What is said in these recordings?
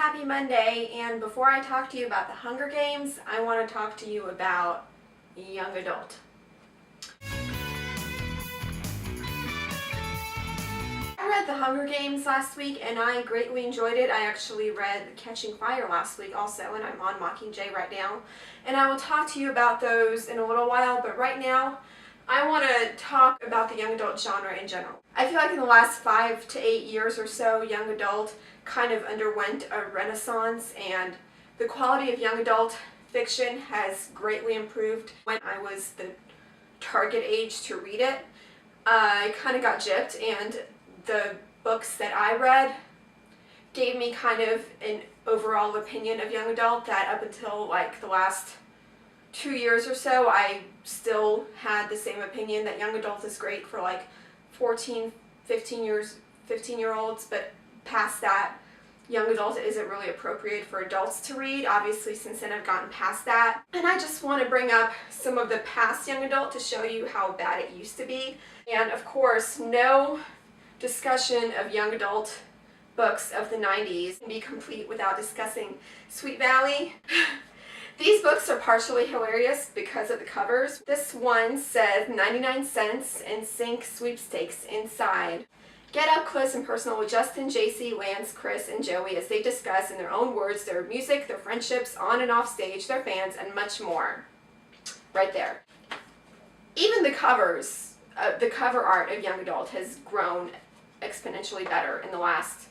happy Monday, and before I talk to you about the Hunger Games, I want to talk to you about young adult. I read the Hunger Games last week and I greatly enjoyed it. I actually read Catching Fire last week also, and I'm on Mockingjay right now. And I will talk to you about those in a little while, but right now I want to talk about the young adult genre in general. I feel like in the last 5 to 8 years or so, young adult kind of underwent a renaissance, and the quality of young adult fiction has greatly improved. When I was the target age to read it, I kind of got gypped, and the books that I read gave me kind of an overall opinion of young adult that up until like the last 2 years or so, I still had the same opinion that young adult is great for like 14, 15-year-olds, but past that, young adult isn't really appropriate for adults to read. Obviously, since then I've gotten past that. And I just want to bring up some of the past young adult to show you how bad it used to be. And of course, no discussion of young adult books of the 90s can be complete without discussing Sweet Valley. These books are partially hilarious because of the covers. This one says 99 cents and sink sweepstakes inside. Get up close and personal with Justin, JC, Lance, Chris, and Joey as they discuss in their own words their music, their friendships, on and off stage, their fans, and much more. Right there. Even the covers, the cover art of young adult has grown exponentially better in the last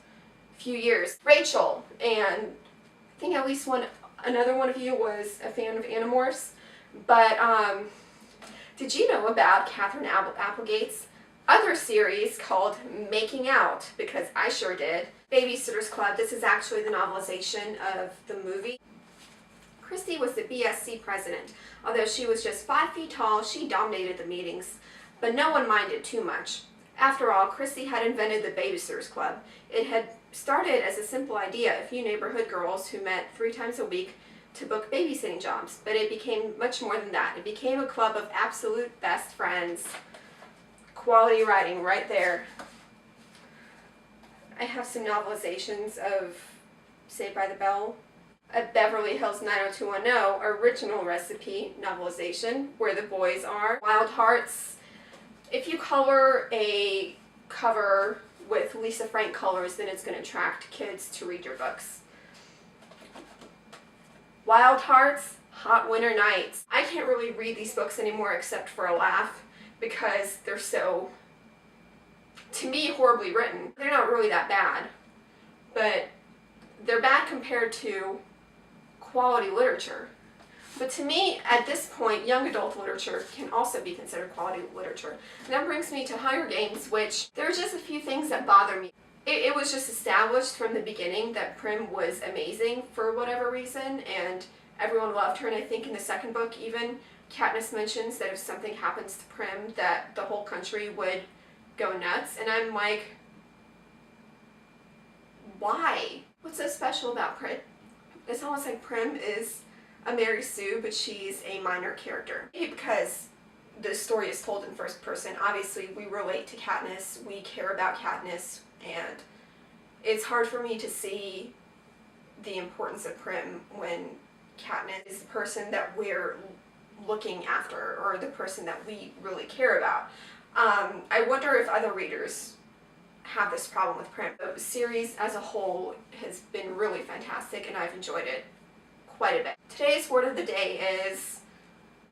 few years. Rachel, and I think at least another one of you was a fan of Animorphs, but did you know about Catherine Applegate's other series called Making Out? Because I sure did. Babysitter's Club. This is actually the novelization of the movie. Christy was the BSC president. Although she was just 5 feet tall, she dominated the meetings, but no one minded too much. After all, Christy had invented the Babysitter's Club. It had started as a simple idea, a few neighborhood girls who met 3 times a week to book babysitting jobs, but it became much more than that. It became a club of absolute best friends. Quality writing right there. I have some novelizations of Saved by the Bell, a Beverly Hills 90210 original recipe novelization where the boys are Wild Hearts. If you color a cover with Lisa Frank colors, then it's going to attract kids to read your books. Wild Hearts, Hot Winter Nights. I can't really read these books anymore except for a laugh because they're so, to me, horribly written. They're not really that bad, but they're bad compared to quality literature. But to me, at this point, young adult literature can also be considered quality literature. And that brings me to Hunger Games, which there are just a few things that bother me. It was just established from the beginning that Prim was amazing for whatever reason, and everyone loved her. And I think in the second book even, Katniss mentions that if something happens to Prim, that the whole country would go nuts. And I'm like, why? What's so special about Prim? It's almost like Prim is a Mary Sue, but she's a minor character. Maybe because the story is told in first person. Obviously, we relate to Katniss, we care about Katniss, and it's hard for me to see the importance of Prim when Katniss is the person that we're looking after, or the person that we really care about. I wonder if other readers have this problem with Prim. The series as a whole has been really fantastic, and I've enjoyed it quite a bit. Today's word of the day is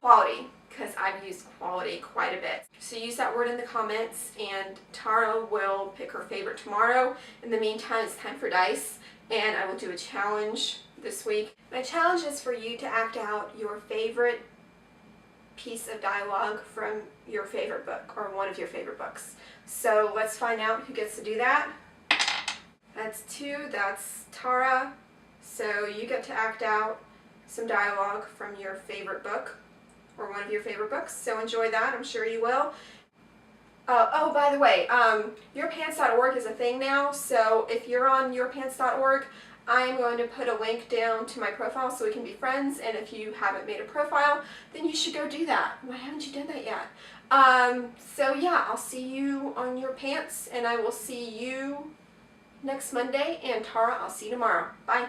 quality, because I've used quality quite a bit. So use that word in the comments, and Tara will pick her favorite tomorrow. In the meantime, it's time for dice, and I will do a challenge this week. My challenge is for you to act out your favorite piece of dialogue from your favorite book, or one of your favorite books. So let's find out who gets to do that. That's 2, that's Tara. So you get to act out some dialogue from your favorite book, or one of your favorite books. So enjoy that, I'm sure you will. Oh, by the way, yourpants.org is a thing now, so if you're on yourpants.org, I'm going to put a link down to my profile so we can be friends, and if you haven't made a profile, then you should go do that. Why haven't you done that yet? So yeah, I'll see you on Your Pants, and I will see you next Monday, and Tara, I'll see you tomorrow. Bye.